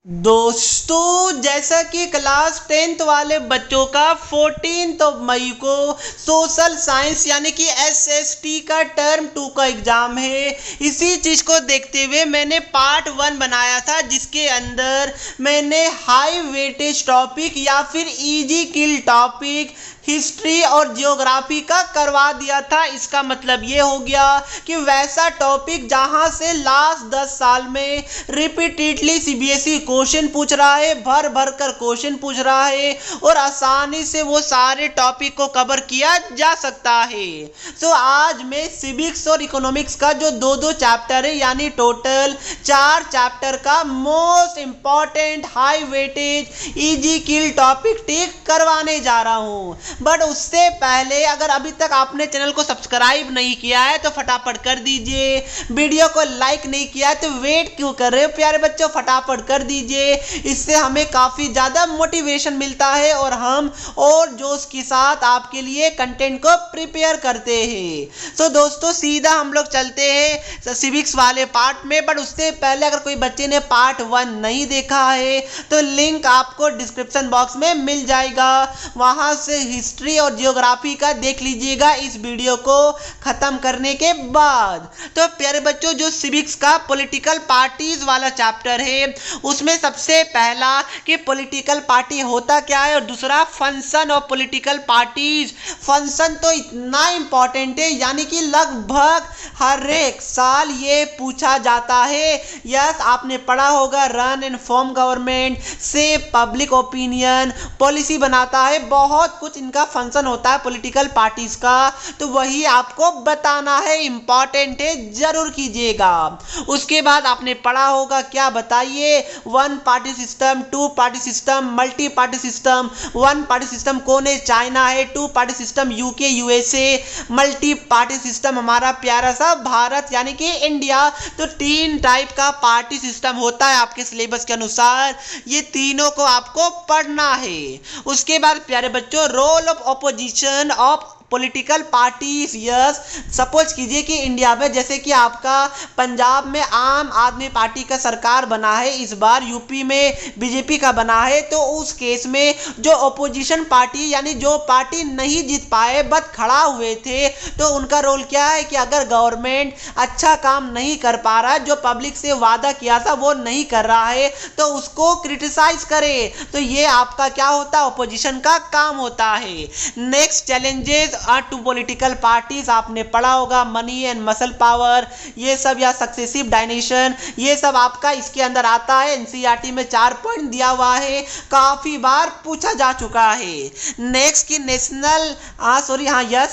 दोस्तों, जैसा कि क्लास 10th वाले बच्चों का 14 मई को सोशल साइंस यानी कि SST का टर्म 2 का एग्ज़ाम है। इसी चीज़ को देखते हुए मैंने पार्ट 1 बनाया था, जिसके अंदर मैंने हाई वेटेज टॉपिक या फिर इजी किल टॉपिक हिस्ट्री और जियोग्राफी का करवा दिया था। इसका मतलब ये हो गया कि वैसा टॉपिक जहां से लास्ट 10 साल में रिपीटेडली CBSE क्वेश्चन पूछ रहा है, भर भर कर क्वेश्चन पूछ रहा है और आसानी से वो सारे टॉपिक को कवर किया जा सकता है। तो आज मैं सिविक्स और इकोनॉमिक्स का जो दो चैप्टर है, यानी टोटल 4 चैप्टर का most important high weightage easy kill topic take करवाने जा रहा हूँ। बट उससे पहले अगर अभी तक आपने चैनल को सब्सक्राइब नहीं किया है तो फटाफट कर दीजिए। वीडियो को लाइक नहीं किया है तो वेट क्यों कर रहे हो प्यारे बच्चों, फटाफट कर दीजिए। इससे हमें काफ़ी ज़्यादा मोटिवेशन मिलता है और हम और जोश के साथ आपके लिए कंटेंट को प्रिपेयर करते हैं। तो दोस्तों, सीधा हम लोग चलते हैं सिविक्स वाले पार्ट में। बट उससे पहले अगर कोई बच्चे ने पार्ट 1 नहीं देखा है तो लिंक आपको डिस्क्रिप्शन बॉक्स में मिल जाएगा, वहाँ से हिस्ट्री और जियोग्राफी का देख लीजिएगा इस वीडियो को खत्म करने के बाद। तो प्यारे बच्चों, जो सिविक्स का पॉलिटिकल पार्टीज वाला चैप्टर है उसमें सबसे पहला कि पॉलिटिकल पार्टी होता क्या है और दूसरा function of political parties. Function तो इतना इंपॉर्टेंट है, यानी कि लगभग हर एक साल ये पूछा जाता है। यस, आपने पढ़ा होगा रन एंड फॉर्म गवर्नमेंट से पब्लिक ओपिनियन पॉलिसी बनाता है, बहुत कुछ इनका फंक्शन होता है पॉलिटिकल पार्टीज का। तो वही आपको बताना है, इंपॉर्टेंट है, जरूर कीजिएगा। उसके बाद आपने पढ़ा होगा, क्या बताइए, 1 party system, 2 party system, multi party system. 1 party system कौन है? चाइना है। 2 party system UK USA। Multi party system हमारा प्यारा सा भारत यानी कि इंडिया। तो 3 टाइप का पार्टी सिस्टम होता है आपके सिलेबस के अनुसार, ये तीनों को आपको पढ़ना है। उसके बाद प्यारे बच्चों, role of opposition of political parties. Yes, suppose कीजिए कि इंडिया में जैसे कि आपका पंजाब में आम आदमी पार्टी का सरकार बना है, इस बार यूपी में BJP का बना है। तो उस केस में जो ऑपोजिशन पार्टी यानी जो पार्टी नहीं जीत पाए बट खड़ा हुए थे, तो उनका रोल क्या है कि अगर गवर्नमेंट अच्छा काम नहीं कर पा रहा है, जो पब्लिक से वादा किया था वो नहीं कर रहा है, तो उसको क्रिटिसाइज करे। तो ये आपका क्या होता है? ऑपोजिशन का काम होता है। Next, challenges to political parties. आपने पढ़ा होगा मनी एंड मसल पावर, ये सब, या सक्सेसिव डायनेशन, ये सब आपका इसके अंदर आता है। NCERT में 4 पॉइंट दिया हुआ है, काफी बार पूछा जा चुका है। नेक्स्ट की national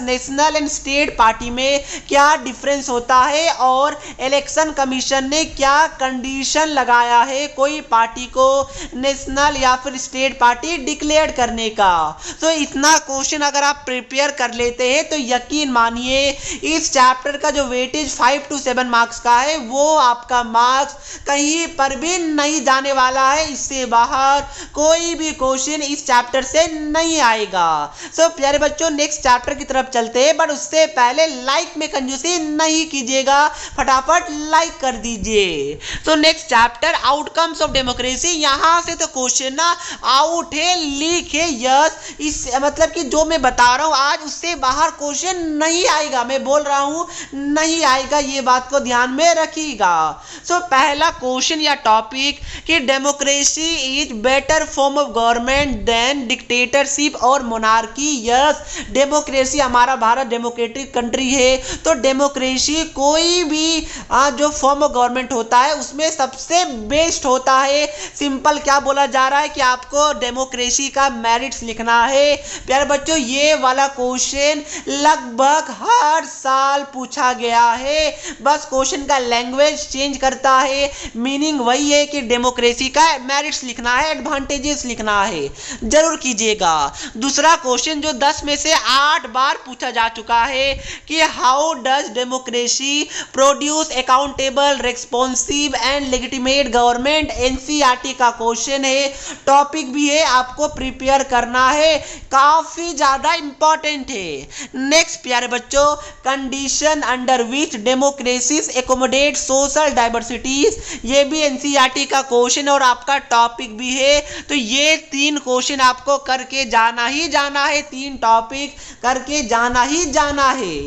national and state party में क्या डिफरेंस होता है और इलेक्शन कमीशन ने क्या कंडीशन लगाया है कोई पार्टी को नेशनल या फिर स्टेट पार्टी डिक्लेयर करने का। तो इतना क्वेश्चन अगर आप प्रिपेयर कर लेते हैं तो यकीन मानिए इस चैप्टर का जो वेटेज 5 to 7 मार्क्स का है, वो आपका मार्क्स कहीं पर भी नहीं जाने वाला है। इससे बाहर कोई भी क्वेश्चन इस चैप्टर से नहीं आएगा। सो प्यारे बच्चों, नेक्स्ट चैप्टर की तरफ चलते हैं, बट उससे पहले लाइक में कंजूसी नहीं कीजिएगा, फटाफट लाइक कर दीजिए। तो next chapter outcomes of democracy. यहां से तो क्वेश्चन ना आउट है, लीक है। यस, इस मतलब कि जो मैं बता रहा हूं आज उससे बाहर क्वेश्चन नहीं आएगा, मैं बोल रहा हूं नहीं आएगा, ये बात को ध्यान में रखिएगा। सो पहला क्वेश्चन या टॉपिक कि democracy is better form of government than dictatorship और मोनार्की। यस, डेमोक्रेसी, हमारा भारत डेमोक्रेटिक कंट्री है, तो डेमोक्रेसी कोई भी जो फॉर्म ऑफ गवर्नमेंट होता है उसमें सबसे बेस्ट होता है। सिंपल क्या बोला जा रहा है कि आपको डेमोक्रेसी का मेरिट्स लिखना है। प्यारे बच्चों, ये वाला क्वेश्चन लगभग हर साल पूछा गया है, बस क्वेश्चन का लैंग्वेज चेंज करता है, मीनिंग वही है कि डेमोक्रेसी का मेरिट्स लिखना है, एडवांटेजेस लिखना है, जरूर कीजिएगा। दूसरा क्वेश्चन जो 10 में से 8 बार पूछा जा चुका है कि how does democracy produce accountable, responsive and legitimate government. NCERT का क्वेश्चन है, टॉपिक भी है, आपको प्रिपेयर करना है, काफी ज्यादा इंपॉर्टेंट है। है। नेक्स्ट प्यारे बच्चों, condition under which democracies accommodate social diversities, ये भी एनसीईआरटी का क्वेश्चन और आपका टॉपिक भी है। तो ये 3 क्वेश्चन आपको करके जाना ही जाना है, 3 टॉपिक करके जाना ही जाना है।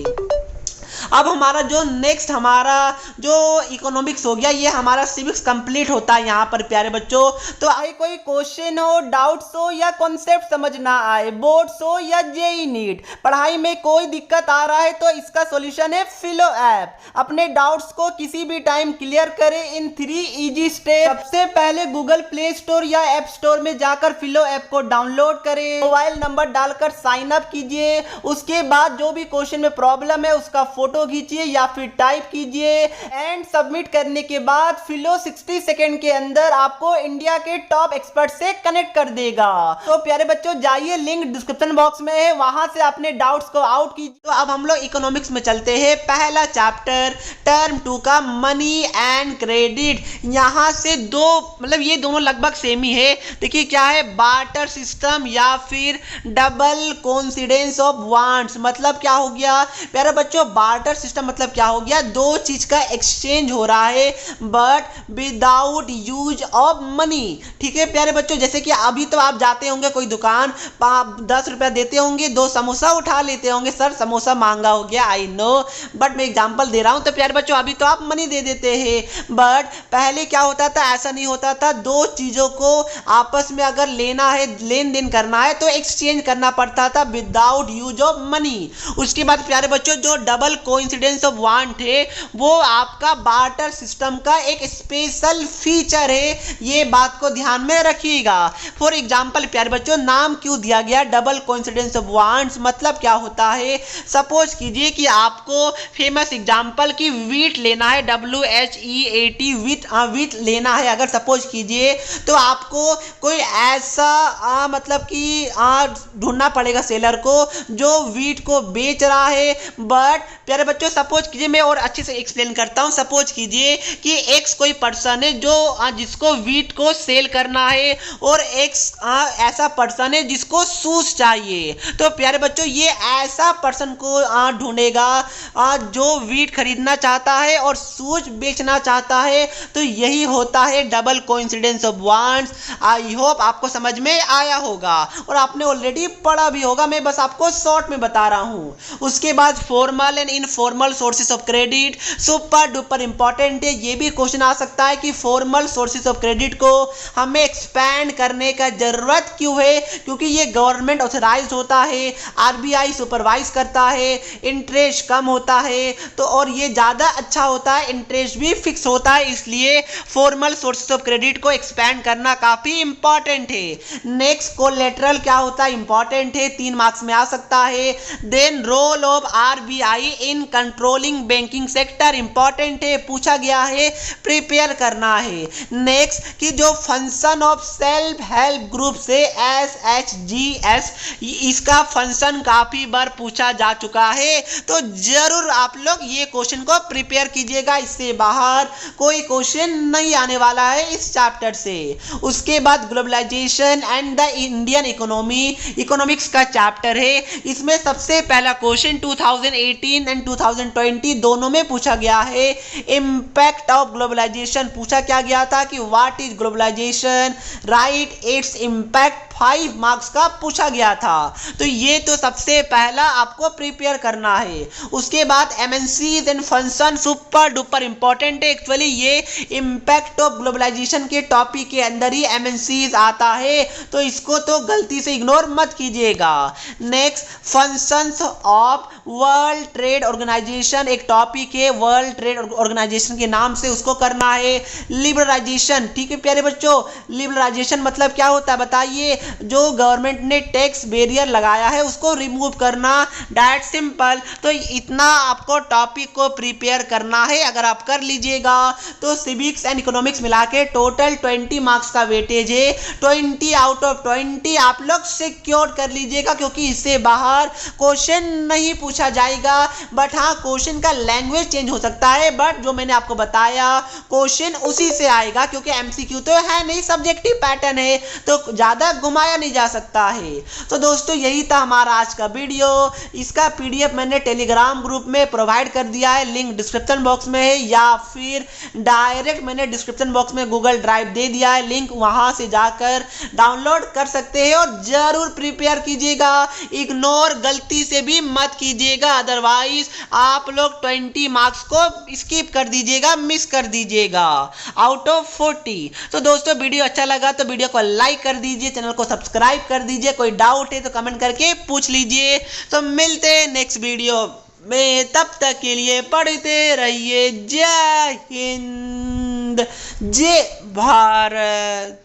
अब हमारा जो नेक्स्ट हमारा जो इकोनॉमिक्स हो गया, ये हमारा सिविक्स कंप्लीट होता है यहाँ पर प्यारे बच्चों। तो आए कोई क्वेश्चन हो, डाउट्स हो या कॉन्सेप्ट समझ ना आए, बोर्ड्स हो या जेई नीट, पढ़ाई में कोई दिक्कत आ रहा है तो इसका सॉल्यूशन है फिलो ऐप। अपने डाउट्स को किसी भी टाइम क्लियर करें इन 3 इजी स्टेप। सबसे पहले गूगल प्ले स्टोर या ऐप स्टोर में जाकर फिलो ऐप को डाउनलोड करें, मोबाइल नंबर डालकर साइन अप कीजिए। उसके बाद जो भी क्वेश्चन में प्रॉब्लम है उसका फोटो खींचिए या फिर टाइप कीजिए एंड सबमिट करने के बाद फिलो 60 सेकंड के अंदर आपको इंडिया के टॉप एक्सपर्ट से कनेक्ट कर देगा। तो प्यारे बच्चों जाइए, लिंक डिस्क्रिप्शन बॉक्स में है, वहां से अपने डाउट्स को आउट कीजिए। तो अब हम लोग इकोनॉमिक्स में चलते हैं। पहला चैप्टर टर्म 2 का मनी एंड क्रेडिट। यहां से दो मतलब ये दोनों लगभग सेम ही है। देखिए क्या है, बार्टर सिस्टम या फिर डबल कोइंसिडेंस ऑफ वांट्स। मतलब क्या हो गया प्यारे बच्चों, बार्टर सिस्टम मतलब क्या हो गया, दो चीज का एक्सचेंज हो रहा है but without use of money. ठीक है प्यारे बच्चों, जैसे कि अभी तो आप जाते होंगे कोई दुकान, 10 रुपया देते होंगे, 2 समोसा उठा लेते होंगे, सर समोसा महंगा हो गया, आई नो, बट मैं एग्जांपल दे रहा हूं। तो प्यारे बच्चों अभी तो आप मनी दे देते हैं, बट पहले क्या होता था, ऐसा नहीं होता था। दो चीजों को आपस में अगर लेना है, लेन देन करना है तो एक्सचेंज करना पड़ता था विदाउट यूज ऑफ मनी। उसके बाद प्यारे बच्चों जो डबल कोइंसिडेंस ऑफ वांट है वो आपका बार्टर सिस्टम का एक स्पेशल फीचर है, ये बात को ध्यान में रखिएगा। फॉर एग्जांपल प्यारे बच्चों नाम क्यों दिया गया डबल कोइंसिडेंस ऑफ वांट्स, मतलब क्या होता है, सपोज कीजिए कि आपको फेमस एग्जांपल की वीट लेना है, WHEAT वीट लेना है अगर सपोज कीजिए, तो आपको कोई ऐसा मतलब कि ढूंढना पड़ेगा सेलर को जो वीट को बेच रहा है। बट प्यारे बच्चों सपोज कीजिए, मैं और अच्छे से एक्सप्लेन करता हूं, सपोज कीजिए कि एक्स कोई पर्सन है जो जिसको वीट को सेल करना है और एक्स ऐसा पर्सन है जिसको शूज चाहिए। तो प्यारे बच्चों ये ऐसा पर्सन को ढूंढेगा जो वीट खरीदना चाहता है और शूज बेचना चाहता है। तो यही होता है double coincidence of wants. I hope आपको समझ में आया होगा और आपने ऑलरेडी पढ़ा भी होगा, मैं बस आपको शॉर्ट में बता रहा हूं। उसके बाद formal and informal sources of credit, super duper important है। ये भी क्वेश्चन आ सकता है कि फॉर्मल सोर्सेस ऑफ क्रेडिट को हमें एक्सपैंड करने का जरूरत क्यों है, क्योंकि ये गवर्नमेंट ऑथराइज होता है, आरबीआई सुपरवाइज करता है, इंटरेस्ट कम होता है तो और ये ज्यादा अच्छा होता है, इंटरेस्ट भी फिक्स होता है, इसलिए फॉर्मल सोर्सेस ऑफ क्रेडिट को एक्सपैंड करना काफी इंपॉर्टेंट है। नेक्स्ट कोलेटरल क्या होता है, इंपॉर्टेंट है, 3 मार्क्स में आ सकता है। Then role of RBI in controlling banking sector, important है, पूछा गया है, प्रिपेयर करना है। नेक्स्ट कि जो function of self help group से SHGS, इसका फंक्शन काफी बार पूछा जा चुका है, तो जरूर आप लोग ये क्वेश्चन को प्रिपेयर कीजिएगा, इससे बाहर कोई क्वेश्चन नहीं आने वाला है इस चैप्टर से। उसके बाद globalisation and the Indian economy, economics का चैप्टर है, इसमें सबसे पहला क्वेश्चन 2018 एंड 2020 दोनों में पूछा गया है। इंपैक्ट ऑफ ग्लोबलाइजेशन पूछा क्या गया था कि what is globalisation, right its impact, 5 marks का पूछा गया था। तो ये तो सबसे पहला आपको प्रिपेयर करना है। उसके बाद MNCs and function, super duper important है, एक्चुअली ये इंपैक्ट ऑफ ग्लोबलाइजेशन के टॉपिक के अंदर ही एमएनसीज आता है, तो इसको तो गलती से इग्नोर मत कीजिएगा। Next functions of World Trade Organization, एक टॉपिक है, वर्ल्ड ट्रेड ऑर्गेनाइजेशन के नाम से उसको करना है। लिबरलाइजेशन, ठीक है प्यारे बच्चों, लिबरलाइजेशन मतलब क्या होता है बताइए, जो गवर्नमेंट ने टैक्स बैरियर लगाया है उसको रिमूव करना, दैट सिंपल। तो इतना आपको टॉपिक को प्रिपेयर करना है, अगर आप कर लीजिएगा तो सिविक्स एंड इकोनॉमिक्स मिला के टोटल 20 मार्क्स का वेटेज है, 20 आउट ऑफ 20 आप लोग सिक्योर कर लीजिएगा, क्योंकि इससे बाहर क्वेश्चन नहीं पूछा जाएगा। बट हाँ क्वेश्चन का लैंग्वेज चेंज हो सकता है, बट जो मैंने आपको बताया क्वेश्चन उसी से आएगा, क्योंकि एमसीक्यू तो है नहीं, सब्जेक्टिव पैटर्न है, तो ज्यादा घुमाया नहीं जा सकता है। तो दोस्तों यही था हमारा आज का वीडियो। इसका PDF मैंने टेलीग्राम ग्रुप में प्रोवाइड कर दिया है, लिंक डिस्क्रिप्शन बॉक्स में है, या फिर डायरेक्ट मैंने डिस्क्रिप्शन बॉक्स में गूगल ड्राइव दे दिया है, लिंक वहां से जाकर डाउनलोड कर सकते हैं। और जरूर प्रिपेयर कीजिएगा, इग्नोर गलती से भी मत कीजिएगा, अदरवाइज आप लोग 20 मार्क्स को स्किप कर दीजिएगा, मिस कर दीजिएगा आउट ऑफ 40। तो दोस्तों वीडियो अच्छा लगा तो वीडियो को लाइक कर दीजिए, चैनल को सब्सक्राइब कर दीजिए, कोई डाउट है तो कमेंट करके पूछ लीजिए। तो मिलते हैं नेक्स्ट वीडियो में, तब तक के लिए पढ़ते रहिए। जय हिंद, जय भारत।